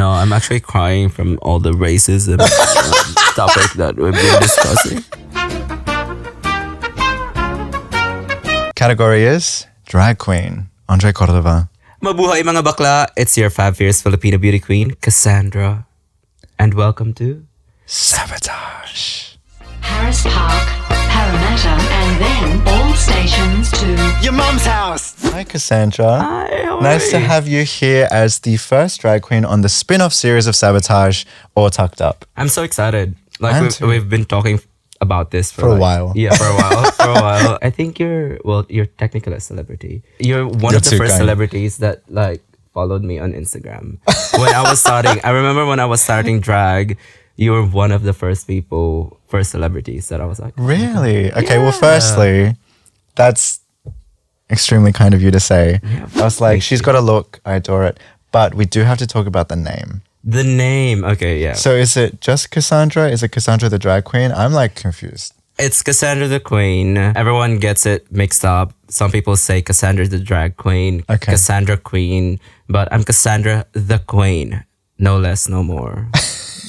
No, I'm actually crying from all the racism topic that we've been discussing. Category is Drag Queen, Andre Cordova. Mabuhay mga bakla! It's your Fab Fierce Filipino beauty queen, Cassandra. And welcome to Sabotage. Harris Park, Parramatta, and then all stations to your mum's house. Hi, Cassandra. Hi, how are Nice to you? have you here as the first drag queen on the spin-off series of Sabotage, All Tucked Up. I'm so excited. I'm Like too. we've been talking about this For a like- while. Yeah, for a while. For a while. I think you're technically a celebrity. You're one You're of the too first kind. celebrities that like followed me on Instagram. When I was starting, I remember when I was starting drag, you were one of the first celebrities that I was like, Really? Okay, well, Yeah. firstly, that's extremely kind of you to say. Yeah, I was like, thank she's you. got a look, I adore it. But we do have to talk about the name. The name. Okay, yeah. So is it just Cassandra? Is it Cassandra the drag queen? I'm like confused. It's Cassandra the Queen. Everyone gets it mixed up. Some people say Cassandra the drag queen, Okay. Cassandra Queen, but I'm Cassandra the Queen. No less, no more.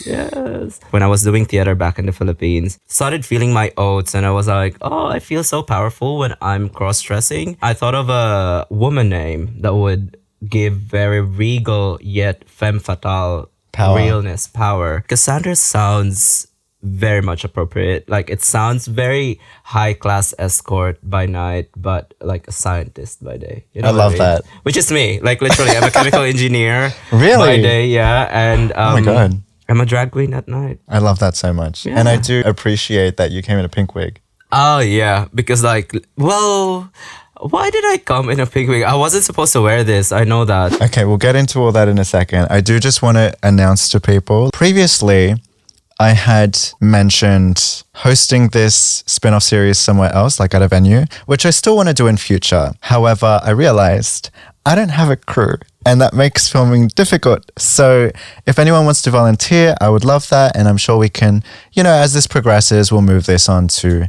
Yes. When I was doing theater back in the Philippines, started feeling my oats and I was like, oh, I feel so powerful when I'm cross-dressing. I thought of a woman name that would give very regal yet femme fatale Power. realness, power. Cassandra sounds very much appropriate. Like it sounds very high class escort by night, but like a scientist by day. You know I what love mean? that. Which is me. Like literally, I'm a chemical engineer Really? by day. Yeah, and Oh my God. I'm a drag queen at night. I love that so much. Yeah. And I do appreciate that you came in a pink wig. Oh yeah, because like, well, why did I come in a pink wig? I wasn't supposed to wear this. I know that. Okay, we'll get into all that in a second. I do just want to announce to people. Previously, I had mentioned hosting this spin-off series somewhere else, like at a venue, which I still want to do in future. However, I realized I don't have a crew and that makes filming difficult. So if anyone wants to volunteer, I would love that. And I'm sure we can, as this progresses, we'll move this on to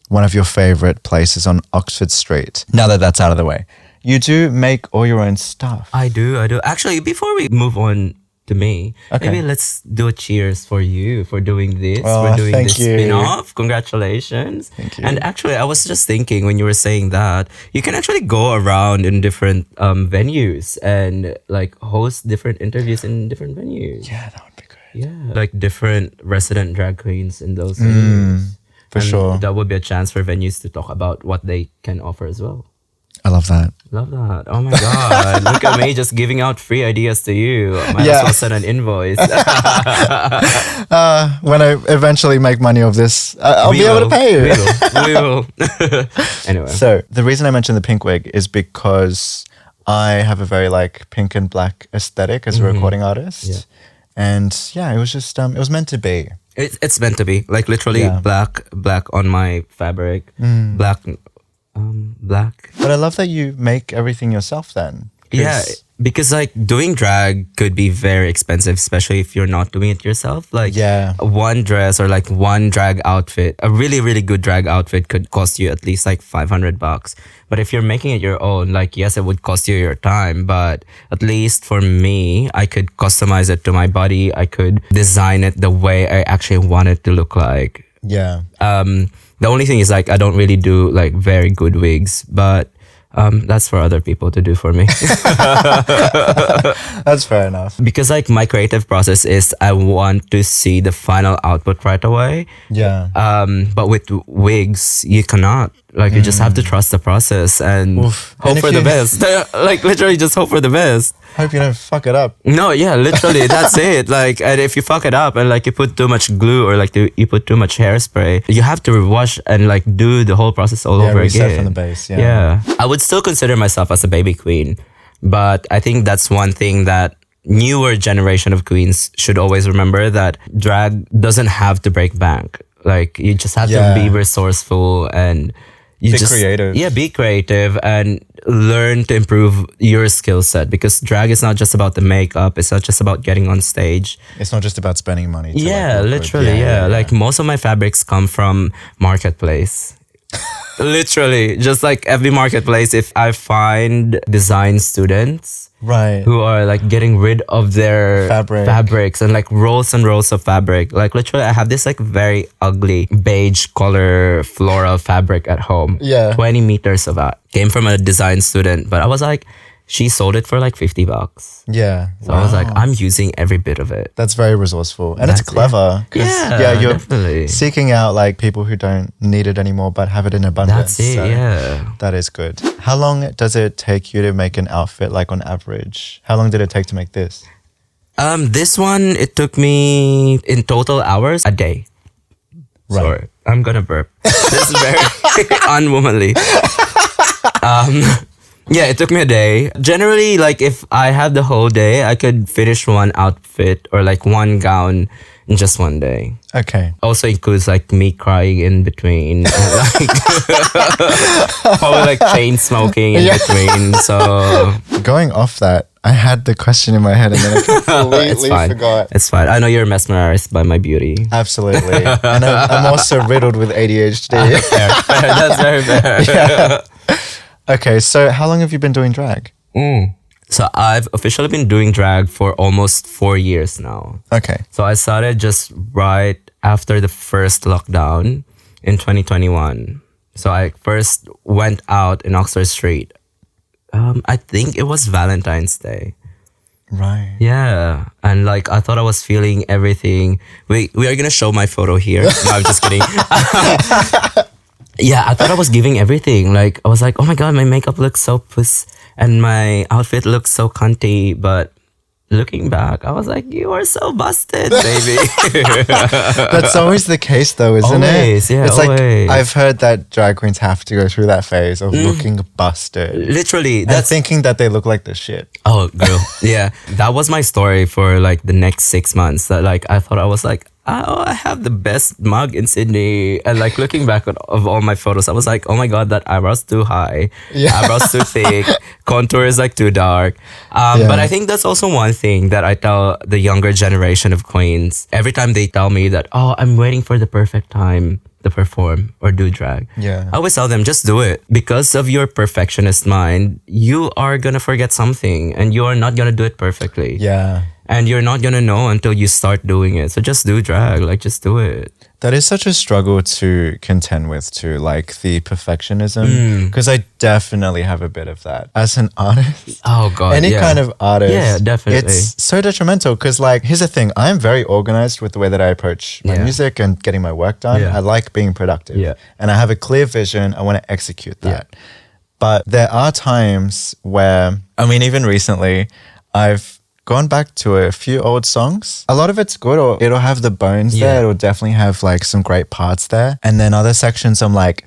one of your favorite places on Oxford Street. Now that that's out of the way. You do make all your own stuff. I do. Actually, before we move on to me, Okay. maybe let's do a cheers for you for doing this. Oh, for doing thank this you. spin-off. Congratulations. Thank you. And actually, I was just thinking when you were saying that, you can actually go around in different venues and like host different interviews in different venues. Yeah, that would be great. Yeah. Like different resident drag queens in those venues. For And sure. that would be a chance for venues to talk about what they can offer as well. I love that. Love that. Oh my God. Look at me just giving out free ideas to you. Might Yeah. as well send an invoice. When I eventually make money of this, I'll be able to pay you. We will. Anyway. So the reason I mentioned the pink wig is because I have a very like pink and black aesthetic as a recording artist. Yeah. And yeah, it was just, it was meant to be. It's meant to be. Like literally Yeah. black on my fabric. Black. But I love that you make everything yourself then. 'Cause- Yeah, because like doing drag could be very expensive, especially if you're not doing it yourself. Like Yeah. one dress or like one drag outfit, a really, really good drag outfit could cost you at least like $500. But if you're making it your own, like yes, it would cost you your time, but at least for me, I could customize it to my body. I could design it the way I actually want it to look like. Yeah. The only thing is like I don't really do like very good wigs, but that's for other people to do for me. That's fair enough. Because like my creative process is I want to see the final output right away. Yeah. But with wigs, you cannot. Like you just have to trust the process and Oof. hope And if for the you- best. Like literally just hope for the best. Hope you don't fuck it up. No, yeah, literally that's it. Like, and if you fuck it up and like you put too much glue or like you put too much hairspray, you have to wash and like do the whole process all over reset again. from the base. Yeah. Yeah, I would still consider myself as a baby queen, but I think that's one thing that newer generation of queens should always remember, that drag doesn't have to break bank. Like you just have Yeah. to be resourceful and you Be just creative. Yeah, be creative and learn to improve your skill set, because drag is not just about the makeup. It's not just about getting on stage. It's not just about spending money. To, Yeah, like, look good. literally. Yeah. Like most of my fabrics come from Marketplace. Literally, just like FB Marketplace, if I find design students Right. who are like getting rid of their fabrics and like rolls and rolls of fabric. Like literally, I have this like very ugly beige color floral fabric at home. Yeah. 20 meters of that. Came from a design student, but I was like, she sold it for like $50. Yeah. So I was like, I'm using every bit of it. That's very resourceful. And it's That's it. clever. 'Cause, Yeah, you're definitely. seeking out like people who don't need it anymore but have it in abundance. That's it, So yeah. That is good. How long does it take you to make an outfit, like on average? How long did it take to make this? This one, it took me in total hours a day. Right. Sorry, I'm gonna burp. This is very unwomanly. Yeah, it took me a day. Generally, like if I had the whole day, I could finish one outfit or like one gown in just one day. Okay. Also includes like me crying in between, and, like probably like chain smoking in between. So Going off that, I had the question in my head and then I completely it's fine. forgot. It's fine. I know you're mesmerized by my beauty. Absolutely. And I'm also riddled with ADHD. Fair. That's very fair. Yeah. Okay, so how long have you been doing drag? So I've officially been doing drag for almost 4 years now. Okay. So I started just right after the first lockdown in 2021. So I first went out in Oxford Street. I think it was Valentine's Day. Right. Yeah. And like I thought I was feeling everything. We are gonna show my photo here. No, I'm just kidding. Yeah, I thought I was giving everything. Like I was like, oh my god, my makeup looks so puss and my outfit looks so cunty. But looking back, I was like, you are so busted, baby. That's always the case though, isn't Always, it? yeah, It's always. like I've heard that drag queens have to go through that phase of looking busted. Literally, And that's thinking that they look like the shit. oh girl. Yeah. That was my story for like the next 6 months. That like I thought I was like, oh, I have the best mug in Sydney. And like looking back of all my photos, I was like, oh my god, that eyebrow's too high. Yeah. Eyebrows too thick. Contour is like too dark. Yeah. But I think that's also one thing that I tell the younger generation of queens. Every time they tell me that, oh, I'm waiting for the perfect time to perform or do drag. Yeah. I always tell them, just do it. Because of your perfectionist mind, you are gonna forget something and you are not gonna do it perfectly. Yeah. And you're not gonna know until you start doing it. So just do drag, like just do it. That is such a struggle to contend with too, like the perfectionism. Because I definitely have a bit of that. As an artist, Oh god. any yeah. kind of artist, Yeah, definitely. it's so detrimental. Because like, here's the thing, I'm very organized with the way that I approach my Yeah. music and getting my work done. Yeah. I like being productive. Yeah. And I have a clear vision. I want to execute that. But there are times where, I mean, even recently, I've gone back to a few old songs. A lot of it's good, or it'll have the bones Yeah. there. It'll definitely have like some great parts there. And then other sections, I'm like,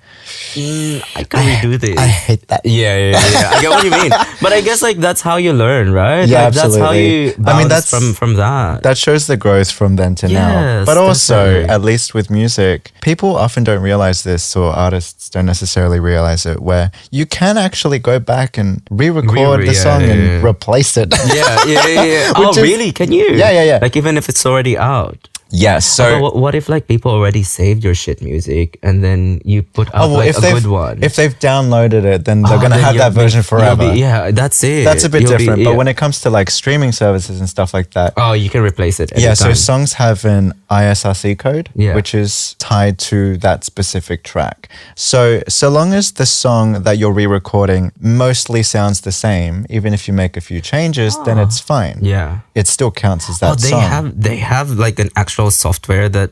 I can't redo this. I hate that. Yeah. I get what you mean. But I guess like that's how you learn, right? Yeah, like, that's how absolutely. you I mean, bounce that's- from that. That shows the growth from then to now. Yes, But also, definitely. at least with music, people often don't realize this, or artists don't necessarily realize it, where you can actually go back and re-record the Yeah, song yeah, and yeah. replace it. Yeah. Oh, Which is- really? Can you? Yeah. Like even if it's already out. Yes. So, But what if like people already saved your shit music and then you put out like if a they've good one? if they've downloaded it, then they're gonna then have that you'll version be- forever. you'll be- yeah, that's it. That's a bit You'll be- different. But yeah. when it comes to like streaming services and stuff like that, oh, you can replace it. yeah, so anytime. songs have an ISRC code, Yeah. which is tied to that specific track. So long as the song that you're re-recording mostly sounds the same, even if you make a few changes, then it's fine. Yeah. It still counts as that Oh, song. they have like an actual software that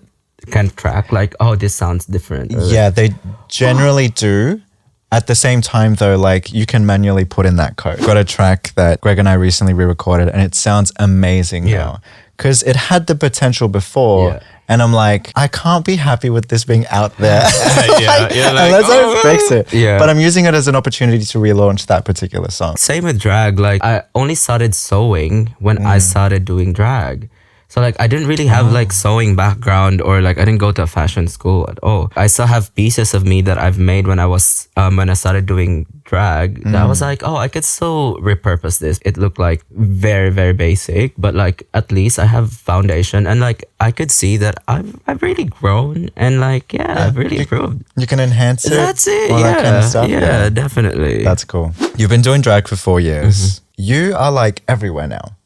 can track like, oh, this sounds different. Or, Yeah, they generally do. At the same time, though, like you can manually put in that code. Got a track that Greg and I recently re-recorded, and it sounds amazing Yeah. now because it had the potential before. Yeah. And I'm like, I can't be happy with this being out there. yeah, like, Unless oh, I fix it. Yeah. But I'm using it as an opportunity to relaunch that particular song. Same with drag. Like I only started sewing when I started doing drag. So like I didn't really have like sewing background, or like I didn't go to a fashion school at all. I still have pieces of me that I've made when I started doing drag. That I was like, oh, I could still repurpose this. It looked like very, very basic, but like at least I have foundation, and like I could see that I've really grown, and like I've really improved. You can enhance it. That's it. All that kind of stuff. Yeah, definitely. That's cool. You've been doing drag for 4 years. You are like everywhere now.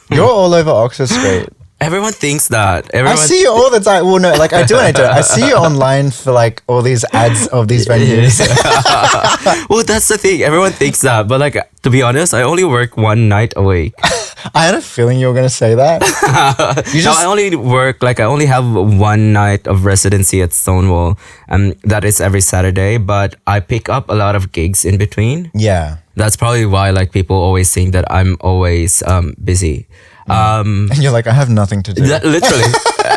You're all over Oxford Street. Everyone thinks that. I see you all the time. Well, no, like I do and I don't. I see you online for like all these ads of these venues. Well, that's the thing. Everyone thinks that, but like to be honest, I only work one night a week. I had a feeling you were gonna say that. No, I only have one night of residency at Stonewall, and that is every Saturday. But I pick up a lot of gigs in between. Yeah. That's probably why like people always think that I'm always busy. And you're like, I have nothing to do. Literally.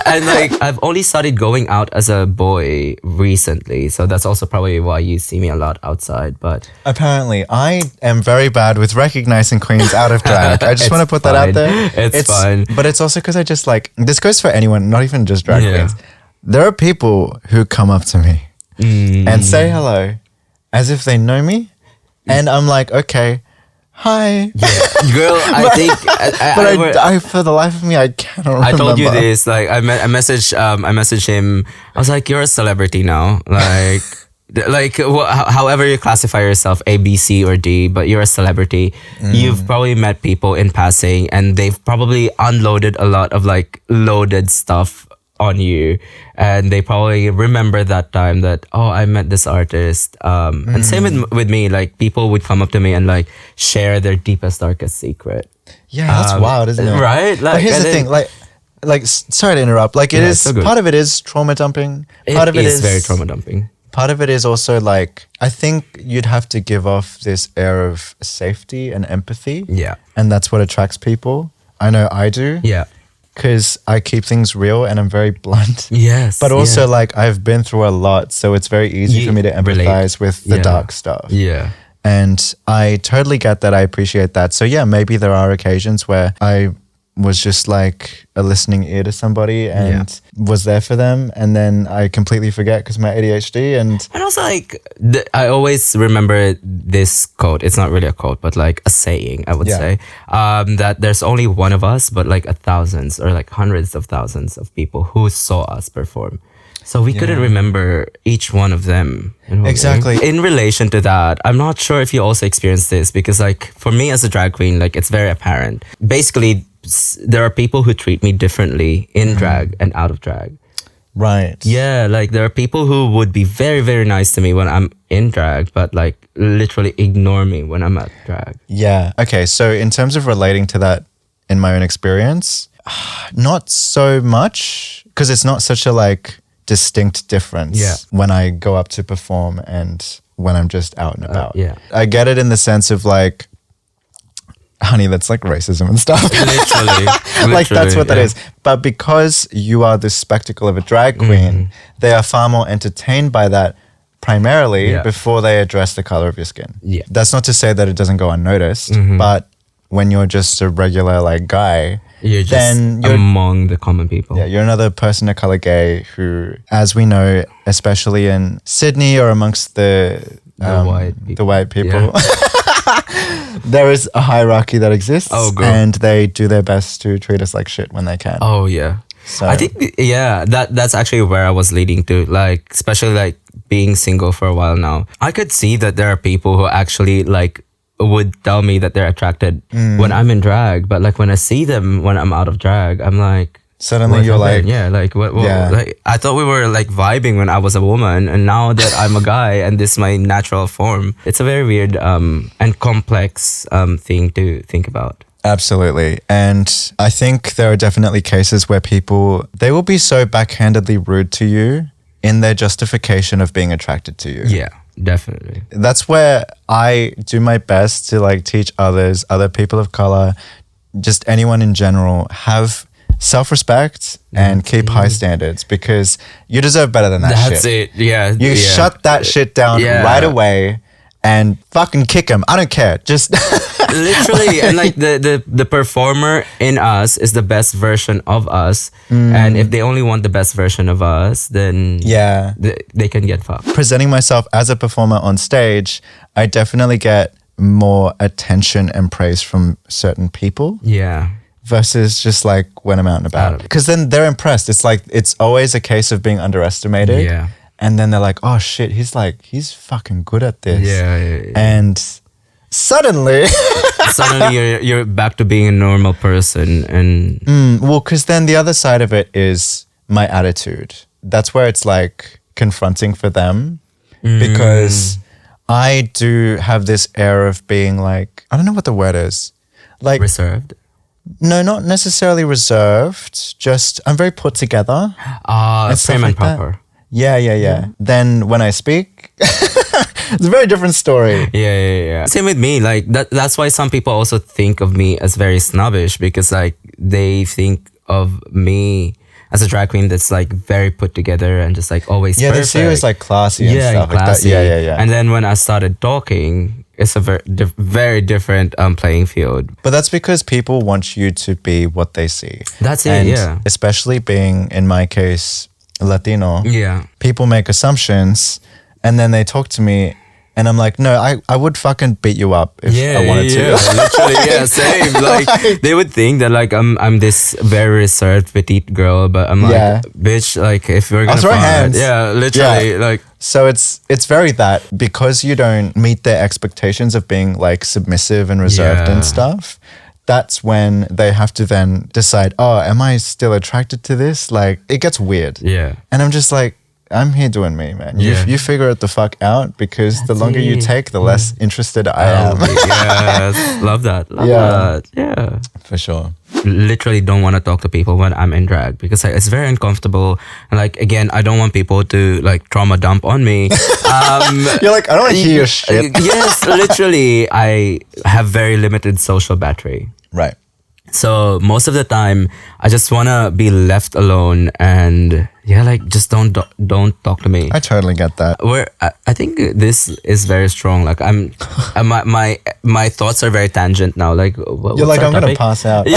And like I've only started going out as a boy recently, so that's also probably why you see me a lot outside. But Apparently, I am very bad with recognizing queens out of drag. I just want to put that out there. It's fine. But it's also because I just like, this goes for anyone, not even just drag Yeah. queens. There are people who come up to me and say hello as if they know me. And I'm like, okay, hi. girl, I think I for the life of me, I cannot remember. I told you this. Like I messaged him. I was like, "You're a celebrity now. Like, however you classify yourself, A, B, C, or D, but you're a celebrity. You've probably met people in passing, and they've probably unloaded a lot of like loaded stuff on you, and they probably remember that time that, oh, I met this artist. And same with me. Like people would come up to me and like share their deepest, darkest secret. Yeah, that's wild, isn't it? Right? But here's the thing, sorry to interrupt. Like it is so good. part of it is trauma dumping. Part of it is very trauma dumping. Part of it is also like, I think you'd have to give off this air of safety and empathy. Yeah. And that's what attracts people. I know I do. Yeah. Because I keep things real and I'm very blunt. Yes. But also like I've been through a lot, so it's very easy for me to empathize with the dark stuff. Yeah. And I totally get that. I appreciate that. So yeah, maybe there are occasions where I was just like a listening ear to somebody and was there for them, and then I completely forget because of my ADHD. And also like I always remember this quote. It's not really a quote, but like a saying, I would say, that there's only one of us, but like thousands or like hundreds of thousands of people who saw us perform. So we couldn't remember each one of them. Exactly. In relation to that, I'm not sure if you also experienced this, because like for me as a drag queen, like it's very apparent. Basically, there are people who treat me differently in drag and out of drag. Right. Yeah, like there are people who would be very, very nice to me when I'm in drag, but like literally ignore me when I'm at drag. Yeah. Okay. So in terms of relating to that in my own experience, not so much, because it's not such a like distinct difference when I go up to perform and when I'm just out and about. I get it in the sense of like, honey, that's like racism and stuff. Literally. Like that's what that is. But because you are the spectacle of a drag queen, they are far more entertained by that primarily before they address the color of your skin. Yeah. That's not to say that it doesn't go unnoticed, but when you're just a regular like guy, you're just then you're among the common people. Yeah, you're another person of color gay who, as we know, especially in Sydney or amongst the white people. There is a hierarchy that exists, and they do their best to treat us like shit when they can. Oh yeah. So I think that's actually where I was leading to, like especially like being single for a while now. I could see that there are people who actually like would tell me that they're attracted when I'm in drag, but like when I see them when I'm out of drag, I'm like, suddenly you're like, what like I thought we were like vibing when I was a woman, and now that I'm a guy and this is my natural form, it's a very weird and complex thing to think about. Absolutely. And I think there are definitely cases where people, they will be so backhandedly rude to you in their justification of being attracted to you. Yeah, definitely. That's where I do my best to like teach others, other people of color, just anyone in general, have self-respect and keep high standards, because you deserve better than that shit. That's it. Yeah. You shut that shit down right away and fucking kick him. I don't care. Just Literally, and like the performer in us is the best version of us, and if they only want the best version of us, then yeah. they can get fucked. Presenting myself as a performer on stage, I definitely get more attention and praise from certain people Yeah. versus just like when I'm out and about. Because then they're impressed. It's like, it's always a case of being underestimated. Yeah. And then they're like, oh shit, he's fucking good at this. Yeah. And suddenly, Suddenly you're back to being a normal person, and well, because then the other side of it is my attitude. That's where it's like confronting for them because I do have this air of being like, I don't know what the word is. Like, reserved. no, not necessarily reserved. Just, I'm very put together. And stuff Prim and like that. proper. Yeah. Then when I speak, it's a very different story. Yeah. Same with me. Like that's why some people also think of me as very snobbish, because like they think of me as a drag queen that's like very put together and just like always Yeah, perfect. they see you as like classy and stuff classy. like that. Yeah. And then when I started talking, it's a very different playing field. But that's because people want you to be what they see. That's it, And yeah. especially being, in my case, Latino, Yeah. people make assumptions and then they talk to me and I'm like, no, I would fucking beat you up if I wanted to. Literally, yeah, same. Like they would think that like I'm this very reserved petite girl, but I'm like, Yeah. bitch, like if we're gonna I'll throw fight, hands. yeah, literally, Yeah. like So it's very that because you don't meet their expectations of being like submissive and reserved Yeah. and stuff, that's when they have to then decide, oh, am I still attracted to this? Like it gets weird. yeah. And I'm just like, I'm here doing me, man. Yeah. You figure it the fuck out because the longer you it. take, the less interested I am. Yes, love that. Love Yeah. that. Yeah. For sure. Literally don't want to talk to people when I'm in drag because like, it's very uncomfortable. And like again, I don't want people to like trauma dump on me. You're like, I don't want to hear your shit. Yes, literally, I have very limited social battery. Right. So most of the time, I just wanna be left alone and yeah, like just don't talk to me. I totally get that. Where I think this is very strong. Like I'm, my thoughts are very tangent now. Like You're like, I'm going to pass out.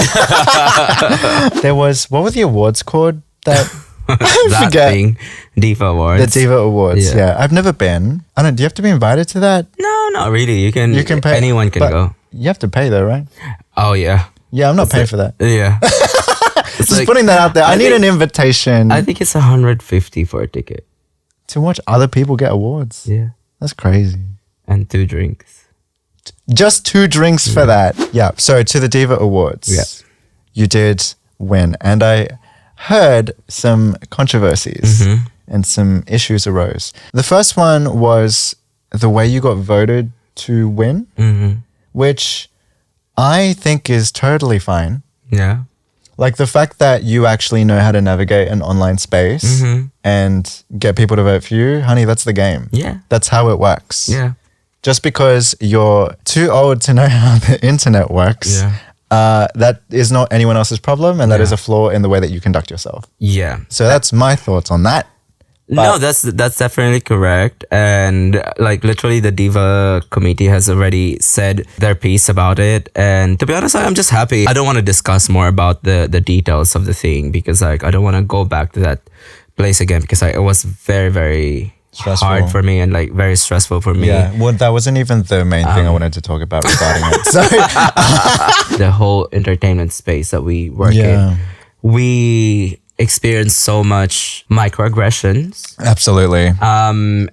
There was, what were the awards called? That that forget. thing, Diva Awards. The Diva Awards. Yeah. Yeah. I've never been. I don't, do you have to be invited to that? No, not really. You can pay. Anyone can but go. You have to pay though, right? Oh yeah, Yeah, I'm not paying for that. yeah. It's Just like- putting that out there. I need think- an invitation I think it's 150 for a ticket. to watch other people get awards. Yeah, That's crazy. and 2 drinks. Just 2 drinks for that. Yeah. So to the Diva Awards. Yeah. You did win. And I heard some controversies and some issues arose. The first one was the way you got voted to win, which I think is totally fine. Yeah. Like the fact that you actually know how to navigate an online space and get people to vote for you, honey, that's the game. Yeah. That's how it works. Yeah. Just because you're too old to know how the internet works, that is not anyone else's problem, and that Yeah. is a flaw in the way that you conduct yourself. Yeah. So that's my thoughts on that. No, that's definitely correct. And like literally the Diva committee has already said their piece about it. And to be honest, I'm just happy. I don't want to discuss more about the details of the thing because like I don't want to go back to that place again because it was very, very Stressful. hard for me and like very stressful for me. Yeah, well, that wasn't even the main thing I wanted to talk about regarding it. So, The whole entertainment space that we work Yeah. in, we experience so much microaggressions. absolutely.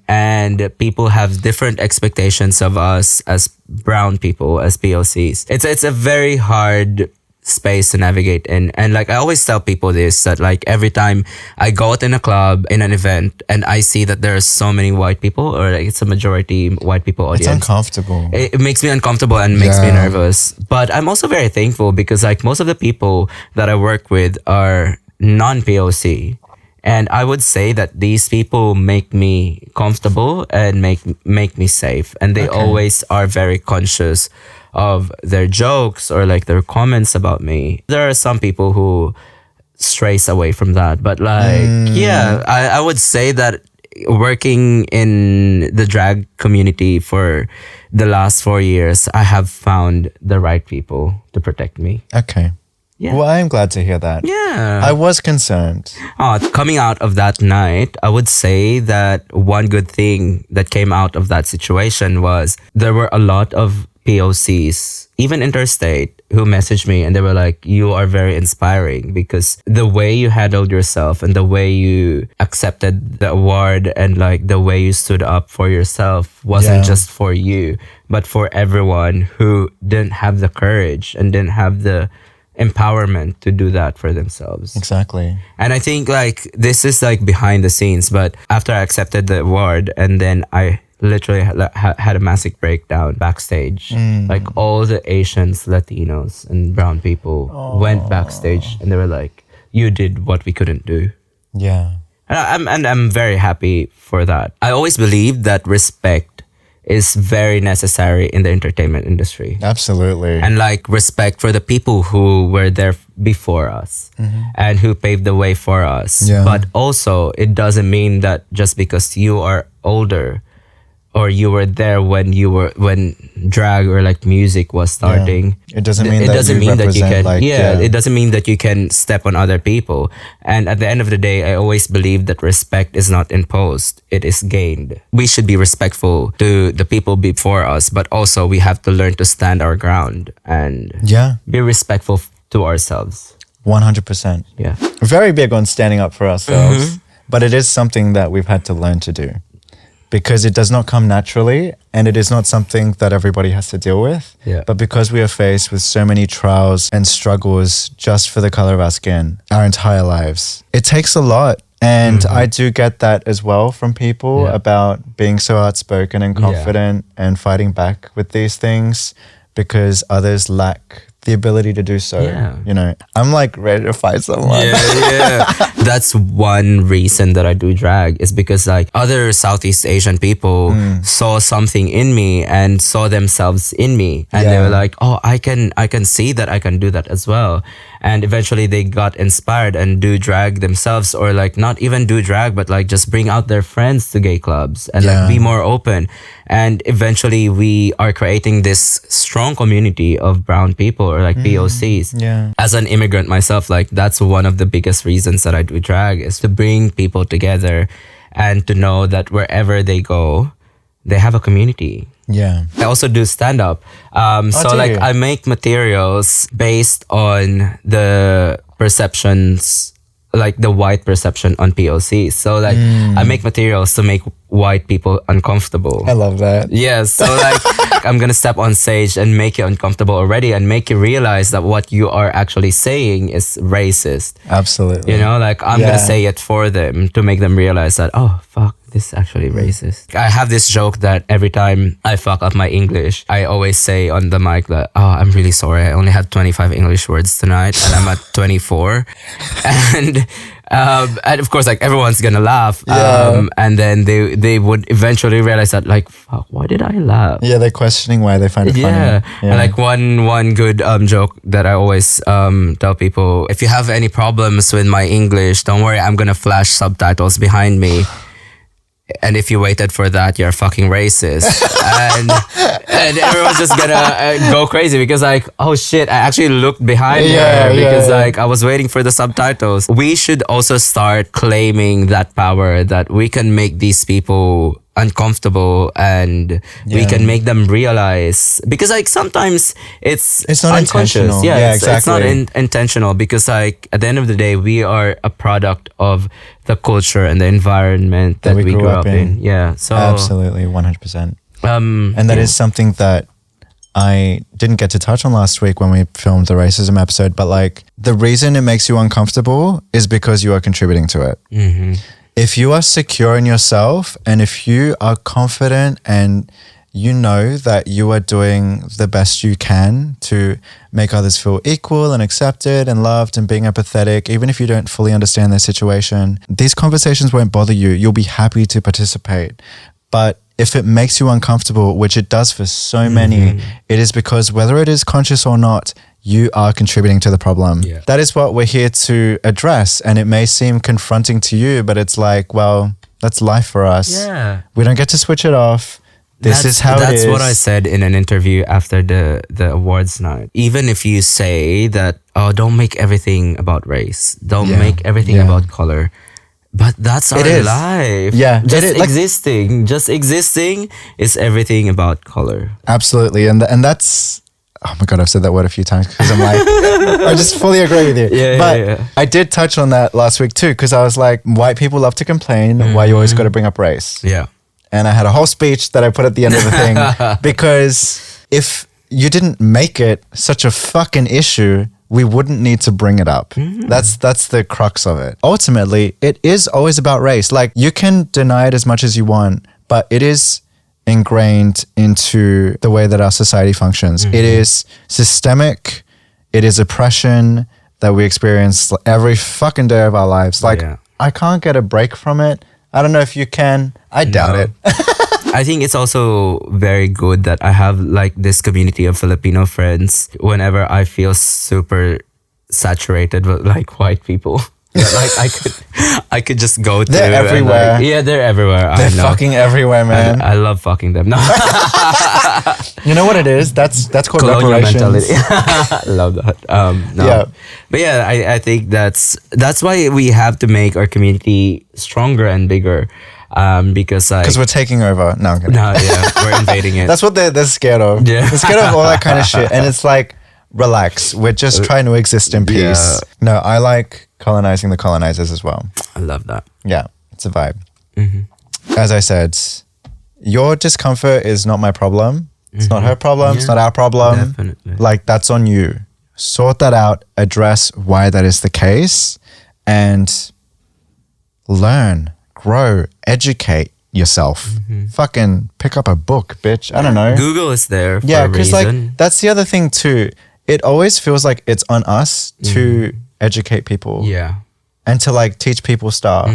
And people have different expectations of us as brown people, as POCs. It's a very hard space to navigate in. And like I always tell people this, that like every time I go out in a club, in an event, and I see that there are so many white people, or like it's a majority white people It's audience. uncomfortable. It makes me uncomfortable and makes me Yeah. nervous. But I'm also very thankful because like most of the people that I work with are non-POC. And I would say that these people make me comfortable and make me safe. And they always are very conscious of their jokes or like their comments about me. There are some people who strays away from that. But like, yeah, I would say that working in the drag community for the last 4 years, I have found the right people to protect me. Okay. Yeah. Well, I'm glad to hear that. Yeah. I was concerned. Coming out of that night, I would say that one good thing that came out of that situation was there were a lot of POCs, even interstate, who messaged me and they were like, you are very inspiring because the way you handled yourself and the way you accepted the award and like the way you stood up for yourself wasn't just for you, but for everyone who didn't have the courage and didn't have the empowerment to do that for themselves. Exactly. And I think like this is like behind the scenes, but after I accepted the award and then I literally had a massive breakdown backstage. Like all the Asians, Latinos and brown people went backstage and they were like, you did what we couldn't do. Yeah. And I'm very happy for that. I always believed that respect is very necessary in the entertainment industry. Absolutely. And like respect for the people who were there before us and who paved the way for us. Yeah. But also, it doesn't mean that just because you are older or you were there when drag or like music was starting. It doesn't mean that you can like, it doesn't mean that you can step on other people. And at the end of the day, I always believe that respect is not imposed, it is gained. We should be respectful to the people before us, but also we have to learn to stand our ground and be respectful to ourselves. 100%. Yeah. Very big on standing up for ourselves, but it is something that we've had to learn to do. Because it does not come naturally and it is not something that everybody has to deal with. Yeah. But because we are faced with so many trials and struggles just for the color of our skin our entire lives, it takes a lot. And I do get that as well from people about being so outspoken and confident and fighting back with these things because others lack the ability to do so. You know, I'm like ready to fight someone. That's one reason that I do drag is because like other Southeast Asian people saw something in me and saw themselves in me and they were like, oh, I can see that I can do that as well. And eventually they got inspired and do drag themselves, or like not even do drag, but like just bring out their friends to gay clubs and like be more open. And eventually we are creating this strong community of brown people or like POCs. As an immigrant myself, like that's one of the biggest reasons that I do drag is to bring people together and to know that wherever they go, they have a community. I also do stand up. So like I make materials based on the perceptions, like the white perception on POC. So like I make materials to make white people uncomfortable. I love that. So like I'm gonna step on stage and make you uncomfortable already and make you realize that what you are actually saying is racist. Absolutely. You know, like I'm gonna say it for them to make them realize that, oh fuck, this is actually racist. I have this joke that every time I fuck up my English, I always say on the mic that, oh, I'm really sorry, I only had 25 English words tonight and I'm at 24. And of course, like everyone's gonna laugh. And then they would eventually realize that, like, fuck, why did I laugh? They're questioning why they find it funny. And like one good joke that I always tell people, if you have any problems with my English, don't worry, I'm gonna flash subtitles behind me. And if you waited for that, you're fucking racist. and everyone's just gonna go crazy because like, oh shit, I actually looked behind her because like I was waiting for the subtitles. We should also start claiming that power that we can make these people uncomfortable and we can make them realize, because like sometimes it's not unconscious. intentional. It's not intentional because like at the end of the day we are a product of the culture and the environment that we grew up in. So absolutely 100%. And that is something that I didn't get to touch on last week when we filmed the racism episode, but like the reason it makes you uncomfortable is because you are contributing to it. If you are secure in yourself and if you are confident and you know that you are doing the best you can to make others feel equal and accepted and loved and being empathetic, even if you don't fully understand their situation, these conversations won't bother you. You'll be happy to participate. But if it makes you uncomfortable, which it does for so many, it is because whether it is conscious or not, you are contributing to the problem. That is what we're here to address. And it may seem confronting to you, but it's like, well, That's life for us. Yeah. We don't get to switch it off. This is how it is. That's what I said in an interview after the awards night. Even if you say that, oh, don't make everything about race, don't make everything about color, but that's our life. Yeah, just existing is everything about color. Absolutely, and that's. Oh my God, I've said that word a few times because I'm like, I just fully agree with you. But I did touch on that last week too because I was like, white people love to complain. Why you always got to bring up race? Yeah. And I had a whole speech that I put at the end of the thing because if you didn't make it such a fucking issue, we wouldn't need to bring it up. That's the crux of it. Ultimately, it is always about race. Like you can deny it as much as you want, but it is ingrained into the way that our society functions. It is systemic. It is oppression that we experience every fucking day of our lives. Like I can't get a break from it. I don't know if you can. I doubt it. I think it's also very good that I have like this community of Filipino friends whenever I feel super saturated with like white people. Like I could just go to. They're everywhere. Like, they're everywhere. They're fucking everywhere, man. I love fucking them. No. You know what it is? That's called colonial reparations. mentality. I love that. No. Yeah. But yeah, I think that's why we have to make our community stronger and bigger. Because we're taking over. No, I'm kidding. No, yeah, we're invading it. That's what they're scared of. Yeah. They're scared of all that kind of shit. And it's like, relax. We're just trying to exist in peace. Yeah. No, I like colonizing the colonizers as well. I love that. Yeah, it's a vibe. As I said, your discomfort is not my problem. It's not her problem. It's not our problem. Definitely. Like, that's on you. Sort that out. Address why that is the case. And learn, grow, educate yourself. Fucking pick up a book, bitch. I don't know. Google is there for Yeah, a because reason. like that's the other thing too. It always feels like it's on us to educate people. Yeah. And to like teach people stuff.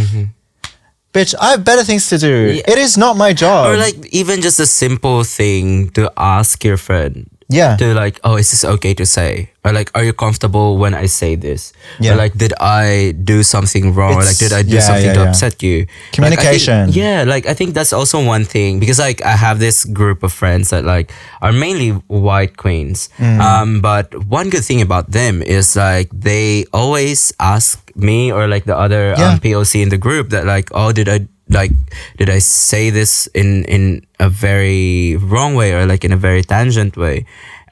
Bitch, I have better things to do. Yeah. It is not my job. Or like even just a simple thing to ask your friend. Yeah. To like, oh, is this okay to say? Or like, are you comfortable when I say this? Yeah. Or like, did I do something wrong? Or like, did I do something to upset you? Communication. Like I think that's also one thing because like I have this group of friends that like are mainly white queens. But one good thing about them is like they always ask me or like the other POC in the group that like, oh, did I say this in a very wrong way or like in a very tangent way?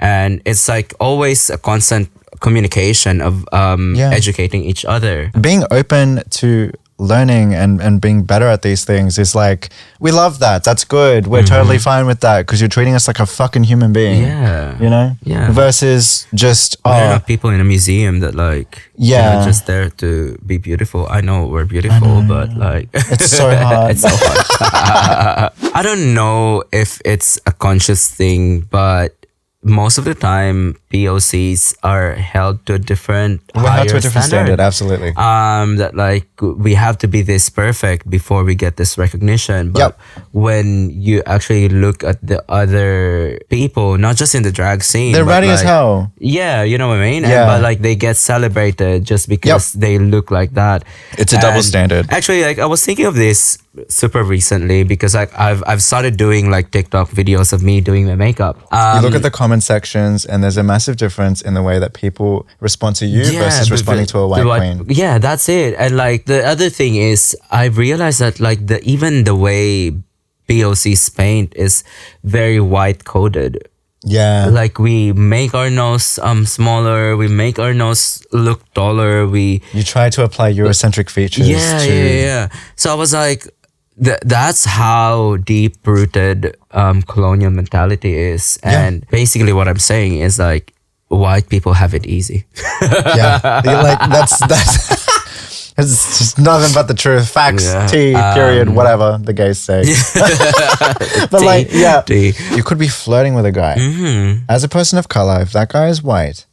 And it's like always a constant communication of educating each other. Being open to learning and being better at these things is like, we love that. That's good. We're totally fine with that because you're treating us like a fucking human being. Yeah. You know? Yeah. Versus just, We're not people in a museum that like, just there to be beautiful. I know we're beautiful, but like... It's so hard. It's so hard. I don't know if it's a conscious thing, but most of the time POCs are held to a different We're held to a different standard, standard. absolutely. That like we have to be this perfect before we get this recognition. But when you actually look at the other people, not just in the drag scene, they're but ready like, as hell. Yeah, you know what I mean? Yeah. But like they get celebrated just because they look like that. It's a double standard. Actually, like I was thinking of this super recently because like I've started doing like TikTok videos of me doing my makeup. You look at the comment sections and there's a massive difference in the way that people respond to you versus responding to a white queen. Yeah, that's it. And like the other thing is I realized that like even the way POCs paint is very white coded. Yeah. Like we make our nose smaller, we make our nose look taller, You try to apply Eurocentric features yeah. So I was like, that's how deep rooted colonial mentality is. And basically what I'm saying is like white people have it easy. Yeah. You're like that's it's just nothing but the truth. Facts. T period, whatever the gays say. But like, you could be flirting with a guy. As a person of color, if that guy is white,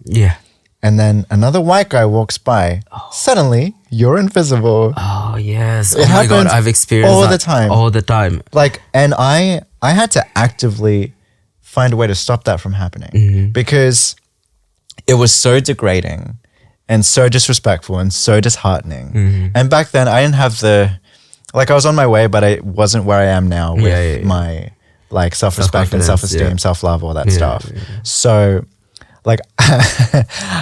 and then another white guy walks by, suddenly you're invisible. Oh yes. It oh my god, happens I've experienced all that the time. All the time. Like, and I had to actively find a way to stop that from happening because it was so degrading and so disrespectful and so disheartening. And back then I didn't have the like I was on my way, but I wasn't where I am now with Yeah. my like self-respect and Self-confidence, self-esteem, yeah. self-love, all that Yeah, stuff. yeah. So like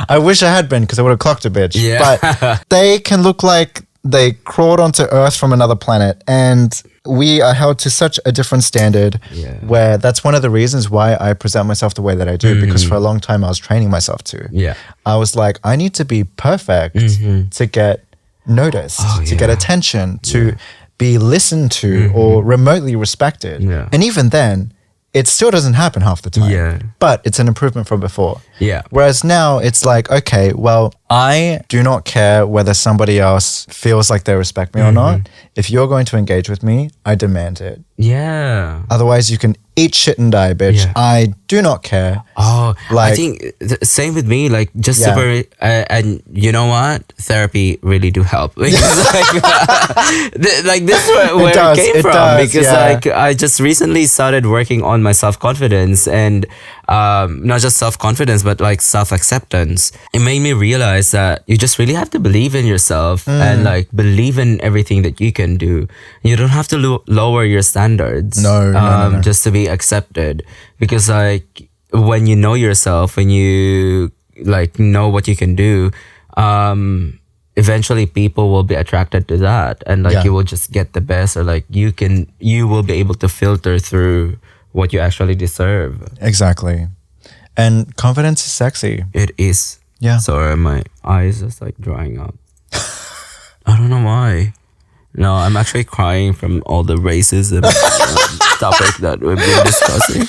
I wish I had been, because I would have clocked a bitch. Yeah. But they can look like they crawled onto Earth from another planet, and we are held to such a different standard. Yeah. Where that's one of the reasons why I present myself the way that I do, because for a long time I was training myself to. Yeah. I was like, I need to be perfect to get noticed, to get yeah. attention, to be listened to or remotely respected. Yeah. And even then, it still doesn't happen half the time. Yeah. But it's an improvement from before. Yeah. Whereas now it's like, okay, well, I do not care whether somebody else feels like they respect me or not. If you're going to engage with me, I demand it. Yeah. Otherwise, you can eat shit and die, bitch. Yeah. I do not care. Oh, I Like- think same with me. Like just Yeah. super, and you know what? Therapy really do help. Because, like this is where it, does, came it from. does, Because yeah. like I just recently started working on my self confidence, and not just self confidence, but like self acceptance. It made me realize that you just really have to believe in yourself and like believe in everything that you can do. You don't have to lower your standards. No. Just to be accepted, because like when you know yourself and you like know what you can do, eventually people will be attracted to that, and like Yeah. you will just get the best, or like you will be able to filter through what you actually deserve. Exactly. And confidence is sexy. It is. Yeah. Sorry, my eyes just like drying up. I don't know why. No, I'm actually crying from all the racism topic that we've been discussing.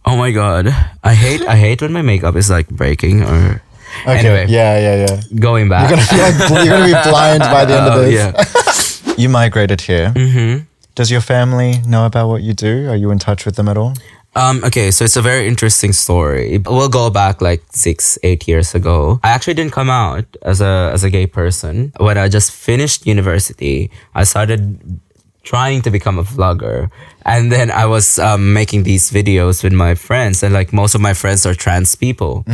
Oh my god, I hate when my makeup is like breaking or. Okay. Anyway, Yeah. going back. You're gonna be blind by the end of this. Yeah. You migrated here. Does your family know about what you do? Are you in touch with them at all? Okay, so it's a very interesting story. We'll go back like 6-8 years ago. I actually didn't come out as a gay person. When I just finished university, I started trying to become a vlogger. And then I was making these videos with my friends, and like most of my friends are trans people.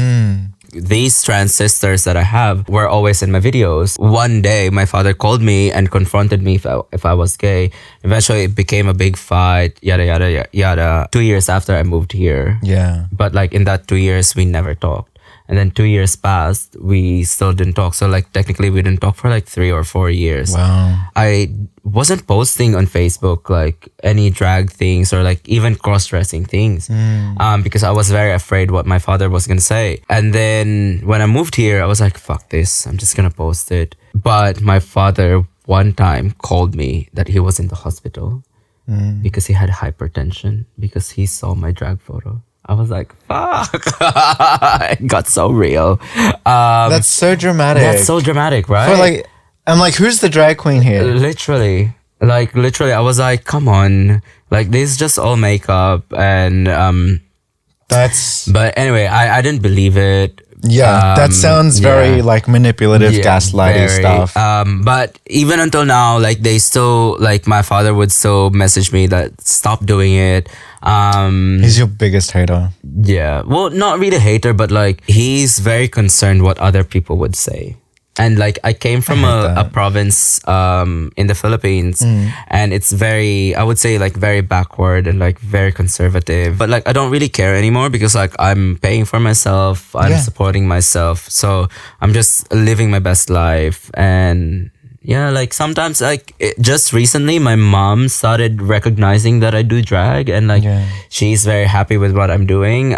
These trans sisters that I have were always in my videos. One day, my father called me and confronted me if I was gay. Eventually, it became a big fight, yada, yada, yada. 2 years after I moved here. Yeah. But like in that 2 years, we never talked. And then 2 years passed, we still didn't talk. So like technically we didn't talk for like 3 or 4 years. Wow. I wasn't posting on Facebook like any drag things or like even cross-dressing things because I was very afraid what my father was going to say. And then when I moved here, I was like, fuck this. I'm just going to post it. But my father one time called me that he was in the hospital because he had hypertension because he saw my drag photo. I was like, fuck. It got so real. That's so dramatic. That's so dramatic, right? For like, I'm like, who's the drag queen here? Literally, I was like, come on. Like, this is just all makeup. And, That's but anyway, I didn't believe it. that sounds very like manipulative, gaslighting very. stuff. But even until now, like they still like my father would still message me that stop doing it. He's your biggest hater. Yeah, well, not really a hater, but like he's very concerned what other people would say. And like I came from a province in the Philippines, and it's very, I would say like very backward and like very conservative. But like I don't really care anymore because like I'm paying for myself, I'm supporting myself, so I'm just living my best life. And yeah, like sometimes like just recently my mom started recognizing that I do drag, and like she's very happy with what I'm doing.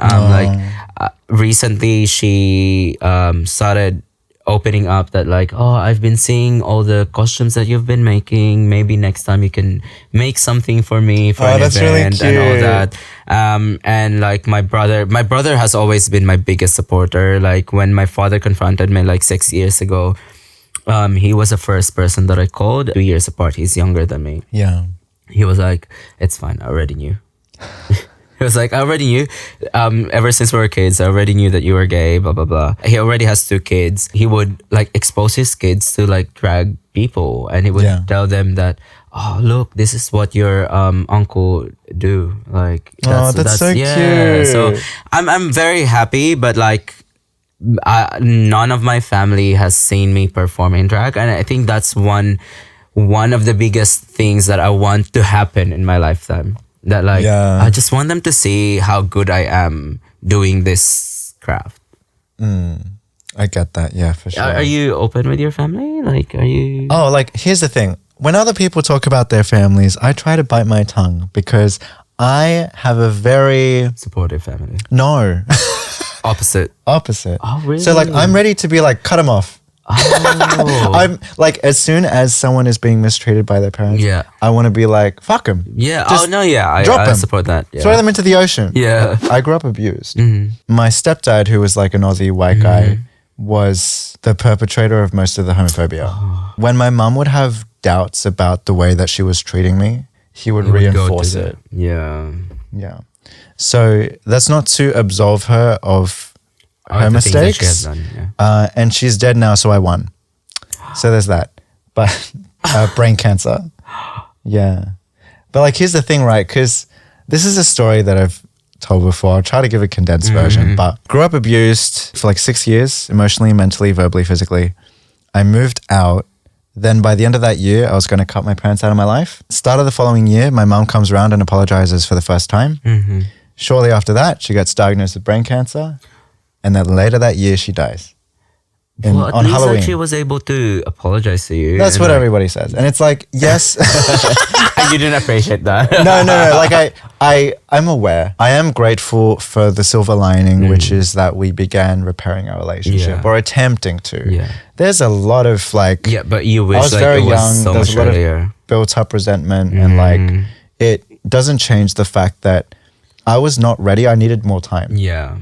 Recently she started opening up that like, oh, I've been seeing all the costumes that you've been making. Maybe next time you can make something for me for an that's really event and all cute. that. And like my brother has always been my biggest supporter. Like when my father confronted me like 6 years ago, he was the first person that I called. 2 years apart, he's younger than me. Yeah. He was like, it's fine, I already knew. He was like, I already knew. Ever since we were kids, I already knew that you were gay, blah, blah, blah. He already has 2 kids. He would like expose his kids to like drag people. And he would tell them that, oh, look, this is what your uncle do. Like, that's so cute. So I'm very happy, but like, none of my family has seen me perform in drag. And I think that's one one of the biggest things that I want to happen in my lifetime. That like Yeah. I just want them to see how good I am doing this craft. I get that. Yeah, for sure. Are you open with your family? Like, are you? Oh, like, here's the thing. When other people talk about their families, I try to bite my tongue because I have a very... Supportive family. No. Opposite. Opposite. Oh, really? So, like, I'm ready to be like, cut them off. Oh. I'm like, as soon as someone is being mistreated by their parents, Yeah. I want to be like, fuck them. Yeah. Just oh, no, yeah. I drop 'em. support that. Yeah. Throw them into the ocean. Yeah. I grew up abused. Mhm. My stepdad, who was like an Aussie white guy, was the perpetrator of most of the homophobia. When my mum would have doubts about the way that she was treating me, he would It would go to reinforce the- it. Yeah. Yeah. So that's not to absolve her of her The things that she mistakes. has done, yeah. And she's dead now, so I won. So there's that. But brain cancer. Yeah. But like, here's the thing, right? Because this is a story that I've told before. I'll try to give a condensed version. But grew up abused for like 6 years, emotionally, mentally, verbally, physically. I moved out. Then by the end of that year, I was going to cut my parents out of my life. Start of the following year, my mom comes around and apologizes for the first time. Shortly after that, she gets diagnosed with brain cancer. And then later that year, she dies. Well, at on least Halloween. like she was able to apologize to you. That's and, what like, everybody says. And it's like, yes. you didn't appreciate that. No. Like I'm aware. I am grateful for the silver lining, which is that we began repairing our relationship Yeah. or attempting to. Yeah. There's a lot of like, Yeah, but you wish I was like very it was young. so There's much a lot earlier. of built up resentment and like it doesn't change the fact that I was not ready. I needed more time. Yeah.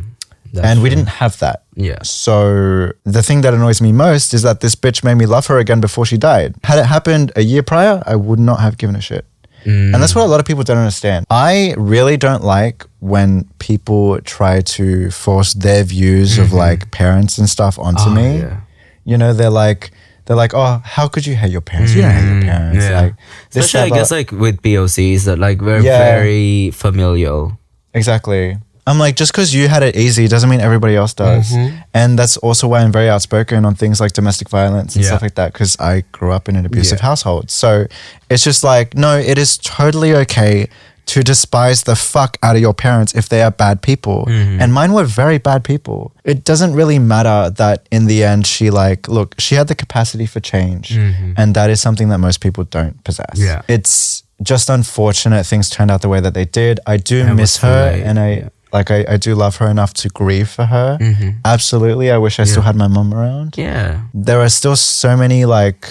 And we didn't have that. Yeah. So the thing that annoys me most is that this bitch made me love her again before she died. Had it happened a year prior, I would not have given a shit. And that's what a lot of people don't understand. I really don't like when people try to force their views of like parents and stuff onto me. Yeah. You know, they're like, oh, how could you hate your parents? You don't hate your parents. Yeah. Like, this, Especially, I that, guess, that. like with POCs that like we're Yeah. very familial. Exactly. I'm like, just because you had it easy doesn't mean everybody else does. And that's also why I'm very outspoken on things like domestic violence and Yeah. stuff like that, because I grew up in an abusive Yeah. household. So it's just like, no, it is totally okay to despise the fuck out of your parents if they are bad people. And mine were very bad people. It doesn't really matter that in the end she like, look, she had the capacity for change. And that is something that most people don't possess. Yeah. It's just unfortunate things turned out the way that they did. I do And it miss was too her late. and I do love her enough to grieve for her. Absolutely. I wish I still had my mum around. Yeah. There are still so many like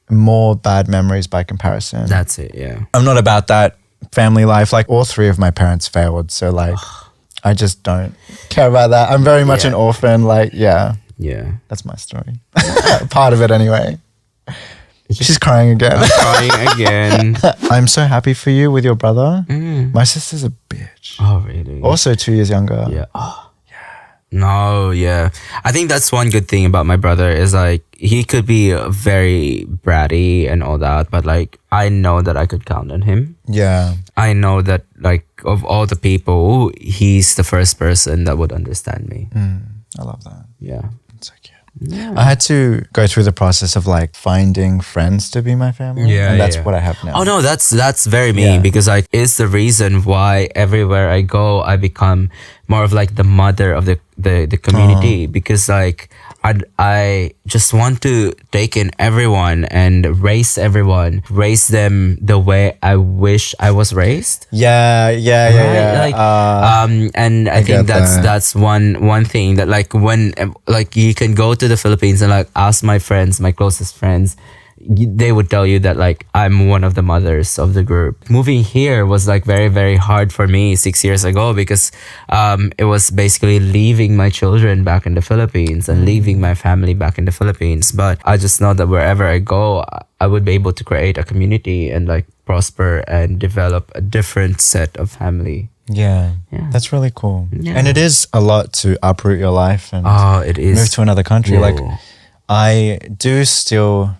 more bad memories by comparison. That's it. Yeah. I'm not about that family life. Like all three of my parents failed. So like I just don't care about that. I'm very much Yeah. an orphan. Like, yeah, Yeah. that's my story. Part of it anyway. She's crying again. Crying again. I'm so happy for you with your brother. My sister's a bitch. Oh, really? Also 2 years younger. Yeah. Oh, yeah. No, yeah. I think that's one good thing about my brother is like he could be very bratty and all that, but like I know that I could count on him. Yeah. I know that like of all the people, he's the first person that would understand me. I love that. Yeah. It's so cute. I had to go through the process of like finding friends to be my family. Yeah, And that's yeah. what I have now. Oh no, that's very me Yeah. because like it's the reason why everywhere I go I become more of like the mother of the community because like I just want to take in everyone and raise them the way I wish I was raised. Yeah. Right? Like, and I think get that. that's one thing that like when like you can go to the Philippines and like ask my friends, my closest friends, they would tell you that like I'm one of the mothers of the group. Moving here was like very, very hard for me 6 years ago because it was basically leaving my children back in the Philippines and leaving my family back in the Philippines. But I just know that wherever I go, I would be able to create a community and like prosper and develop a different set of family. Yeah. Yeah. That's really cool. Yeah. And it is a lot to uproot your life and Oh, it is. move to another country. Whoa. Like I do still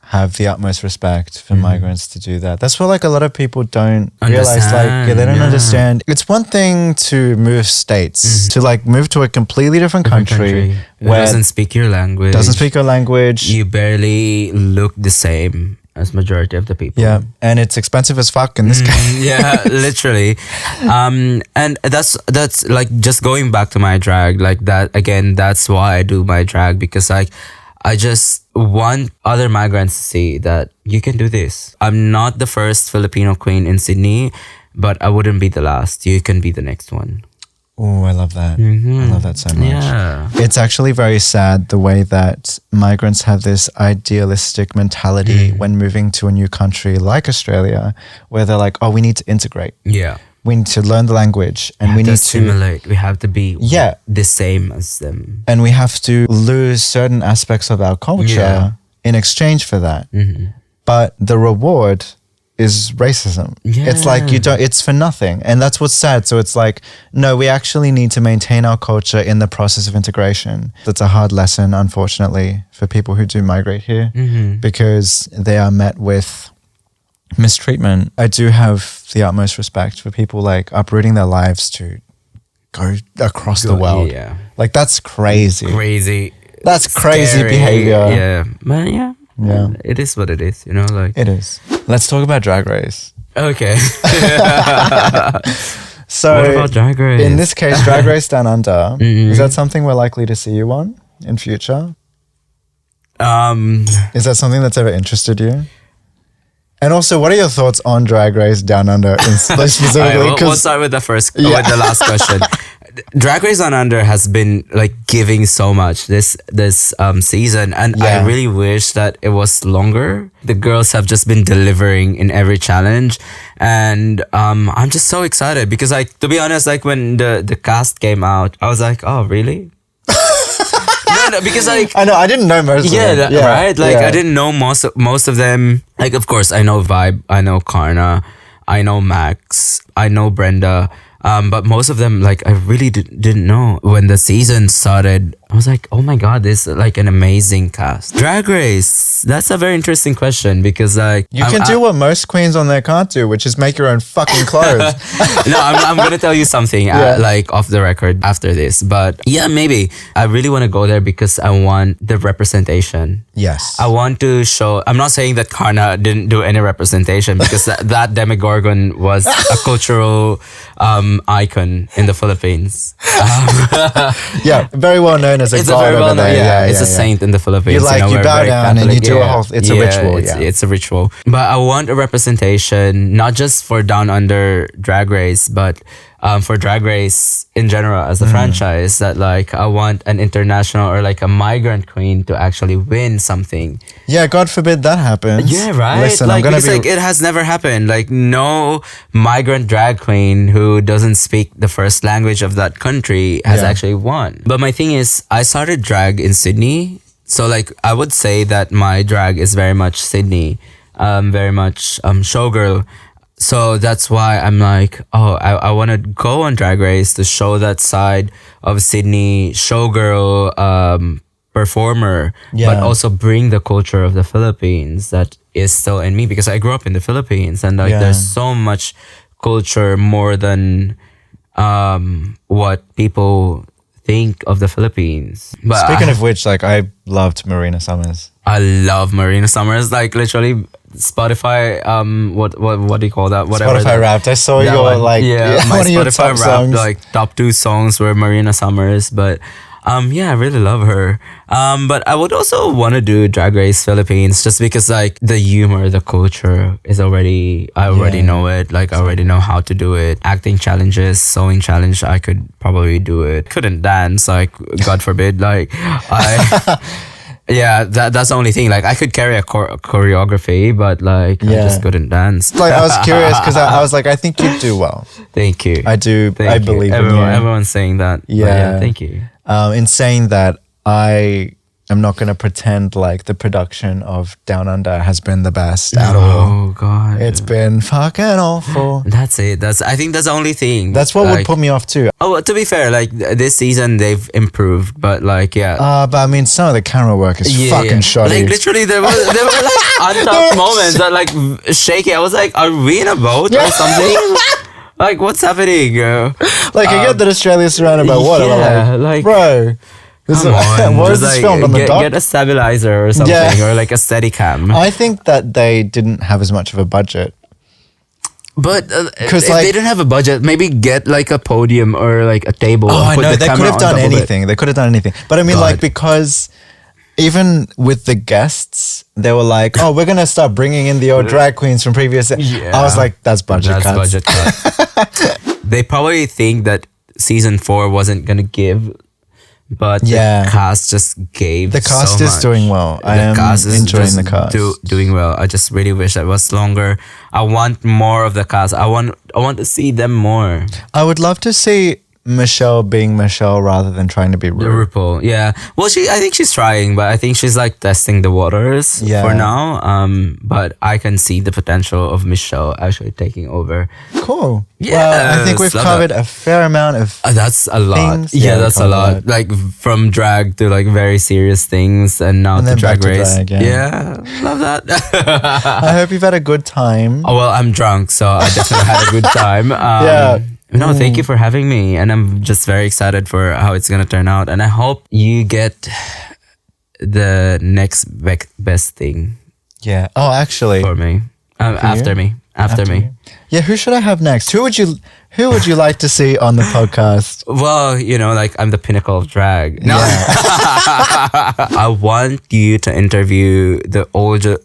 have the utmost respect for migrants to do that. That's what like a lot of people don't realize. Like they don't understand. It's one thing to move states, to like move to a completely different country It where doesn't speak your language. doesn't speak your language. You barely look the same. as majority of the people. Yeah, and it's expensive as fuck in this case. Yeah, literally. And that's like just going back to my drag, like that again, that's why I do my drag, because like I just want other migrants to see that you can do this. I'm not the first Filipino queen in Sydney, but I wouldn't be the last. You can be the next one. Oh, I love that. I love that so much. Yeah. It's actually very sad the way that migrants have this idealistic mentality when moving to a new country like Australia, where they're like, oh, we need to integrate. Yeah. We need to learn the language and we to need to assimilate. We have to be Yeah. the same as them. and we have to lose certain aspects of our culture in exchange for that. But the reward is racism. It's like it's for nothing. And that's what's sad. So it's like, no, we actually need to maintain our culture in the process of integration. That's a hard lesson, unfortunately, for people who do migrate here because they are met with mistreatment. I do have the utmost respect for people like uprooting their lives to go across the world. Yeah. Like that's crazy. Crazy. That's crazy Scary. behavior. Yeah. But yeah. It is what it is, you know, like. It is. Let's talk about Drag Race. Okay. So What about Drag Race? in this case, Drag Race Down Under, is that something we're likely to see you on in future? Is that something that's ever interested you? And also, what are your thoughts on Drag Race Down Under specifically? Alright, we'll start with the first, with the last question. Drag Race Down Under has been like giving so much this season, and I really wish that it was longer. The girls have just been delivering in every challenge, and I'm just so excited because, like, to be honest, like when the cast came out, I was like, oh really? No, because like I know I didn't know most of them. Right, like I didn't know most of them. Like, of course I know Vibe, I know Karna, I know Max, I know Brenda. But most of them, like, I really didn't know. When the season started, I was like, oh my God, this is like an amazing cast. Drag Race, that's a very interesting question because, like... You can do what most queens on there can't do, which is make your own fucking clothes. No, I'm going to tell you something, like, off the record after this. But yeah, maybe. I really want to go there because I want the representation. Yes. I want to show... I'm not saying that Karna didn't do any representation because that Demogorgon was a cultural icon in the Philippines. Yeah, very well known as a It's god a very over well known, there. it's a saint in the Philippines. You like, you we're bow very down and you Catholic, do a whole, it's a ritual. It's a ritual. But I want a representation, not just for Down Under Drag Race, but for Drag Race in general as a franchise, that like I want an international or like a migrant queen to actually win something. Yeah, God forbid that happens. Yeah, right. Listen, like, I'm gonna because like it has never happened. Like no migrant drag queen who doesn't speak the first language of that country has actually won. But my thing is, I started drag in Sydney, so like I would say that my drag is very much Sydney, very much showgirl. So that's why I'm like, oh, I want to go on Drag Race to show that side of Sydney showgirl performer, but also bring the culture of the Philippines that is still in me, because I grew up in the Philippines, and like there's so much culture more than what people think of the Philippines. But Speaking of which, like I loved Marina Summers. I love Marina Summers. Like literally Spotify, what do you call that? Whatever. Spotify Wrapped. I saw That your one. like my one of your Spotify top Wrapped, songs. like top 2 songs were Marina Summers, but yeah, I really love her. But I would also want to do Drag Race Philippines just because like the humor, the culture is I already know it. Like I already know how to do it. Acting challenges, sewing challenge, I could probably do it. Couldn't dance, like God forbid. Like I yeah, that's the only thing. Like I could carry a choreography, but like I just couldn't dance. Like I was curious because I was like, I think you'd do well. Thank you. I do. Thank I you. believe in you. Everyone's saying that. But Yeah. thank you. In saying that, I am not going to pretend like the production of Down Under has been the best at all. Oh God, It's been fucking awful. That's it. I think that's the only thing. That's what would put me off too. Oh, to be fair, like this season they've improved, but like But I mean, some of the camera work is fucking shoddy. Like literally, there were like untopped moments that like shaky. I was like, are we in a boat or something? Like, what's happening? Like, I get that Australia's surrounded by water. yeah, but like- bro, Come on. What is just this filmed on the dock? get a stabilizer or something, Yeah. or like a steady cam. I think that they didn't have as much of a budget. But if 'Cause, they like- didn't have a budget, maybe get like a podium or like a table. Oh, and I put know. the They camera could have on done top of it. anything. They could have done anything. But I mean, like, God. because even with the guests, they were like, oh, we're going to start bringing in the old drag queens from previous. Yeah. I was like, that's budget That's cuts. budget cut. They probably think that season 4 wasn't gonna give, but Yeah. the cast just gave. The cast so is much. doing well. I The am cast is enjoying just the cast. doing well. I just really wish it was longer. I want more of the cast. I want to see them more. I would love to see Michelle being Michelle rather than trying to be The rude. RuPaul, yeah. Well, I think she's trying, but I think she's like testing the waters Yeah. for now. But I can see the potential of Michelle actually taking over. Cool. Well, I think we've Yes, love covered a fair amount of. That's a lot. Things? Yeah, Yeah, that's a we lot. covered Like from drag to like very serious things, and now And to then drag back to race. drag, yeah. Love that. I hope you've had a good time. Oh well, I'm drunk, so I definitely had a good time. Yeah. No, thank you for having me, and I'm just very excited for how it's gonna turn out, and I hope you get the next best thing Yeah. Oh, actually. for me. After me. After me. Yeah, who should I have next? Who would you like to see on the podcast? Well, like I'm the pinnacle of drag. No, I want you to interview the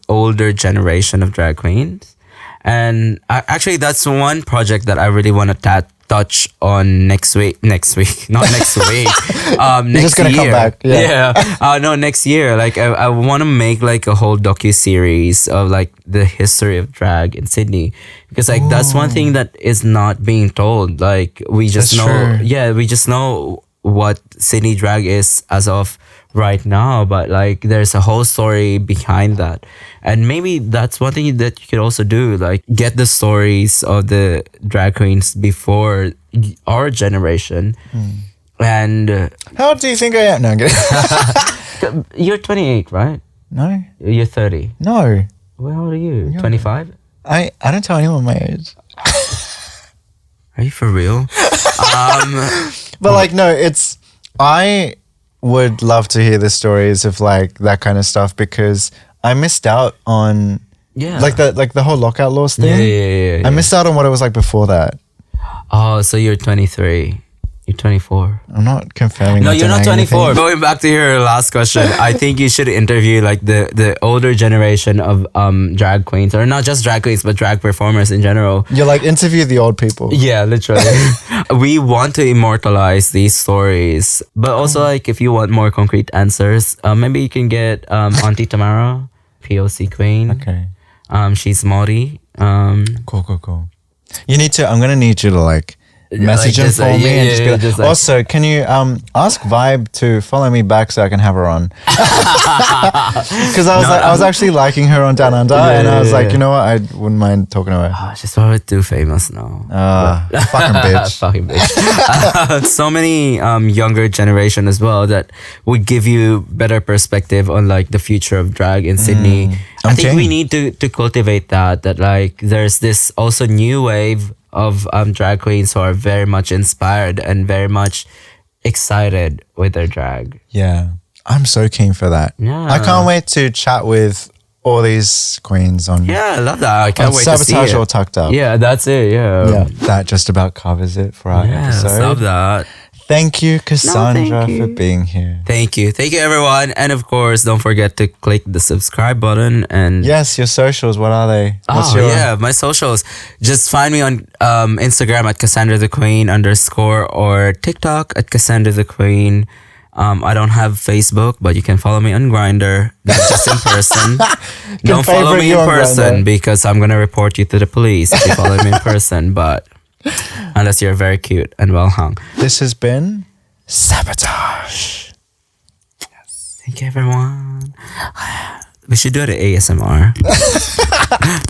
older generation of drag queens, and actually, that's one project that I really want to touch on next week. Next week, not next week. Next just gonna year. come back, yeah. No, next year. Like I want to make like a whole docu-series of like the history of drag in Sydney, because like that's one thing that is not being told. Like we just That's know, true. yeah, we just know what Sydney drag is as of right now, but like there's a whole story behind that, and maybe that's one thing that you could also do, like get the stories of the drag queens before our generation. And How old do you think I am? No, I'm kidding. you're 28, right? No, You're 30. no. Well, how old are you? 25? I don't tell anyone my age. Are you for real? But like, no, I would love to hear the stories of like that kind of stuff, because I missed out on Yeah. like the whole lockout laws thing. Yeah. I missed out on what it was like before that. Oh, so you're 23. You're 24. I'm not confirming. No, or you're not denying 24. anything. Going back to your last question, I think you should interview like the older generation of drag queens, or not just drag queens, but drag performers in general. You're like, interview the old people. Yeah, literally. We want to immortalize these stories, but also like if you want more concrete answers, maybe you can get Auntie Tamara, POC queen. Okay. She's Maori. Cool. I'm gonna need you to like message like him just, for me and yeah, just be like, just like- also, can you ask Vibe to follow me back so I can have her on? Because I was actually liking her on Down Under, and I was like, you know what, I wouldn't mind talking to her. Oh, she's probably too famous now. Fucking bitch. Fucking bitch. So many younger generation as well that would give you better perspective on like the future of drag in Sydney. I think Okay. we need to cultivate that like there's this also new wave of drag queens who are very much inspired and very much excited with their drag. Yeah, I'm so keen for that. Yeah. I can't wait to chat with all these queens on, Yeah, I love that. I can't on wait to see Sabotage it. or Tucked Up. Yeah, that's it. Yeah, that just about covers it for our Yes, episode. love that. Thank you, Cassandra, thank you. for being here. Thank you everyone, and of course don't forget to click the subscribe button. And Yes, your socials, what are they? What's oh yeah, my socials, just find me on Instagram at Cassandra the Queen _ or TikTok at Cassandra the Queen. I don't have Facebook, but you can follow me on Grindr, not just in person. Don't follow favorite me you in on person Grindr. because I'm gonna report you to the police if you follow me in person, but unless you're very cute and well hung. This has been Sabotage. Thank you everyone. We should do it at ASMR.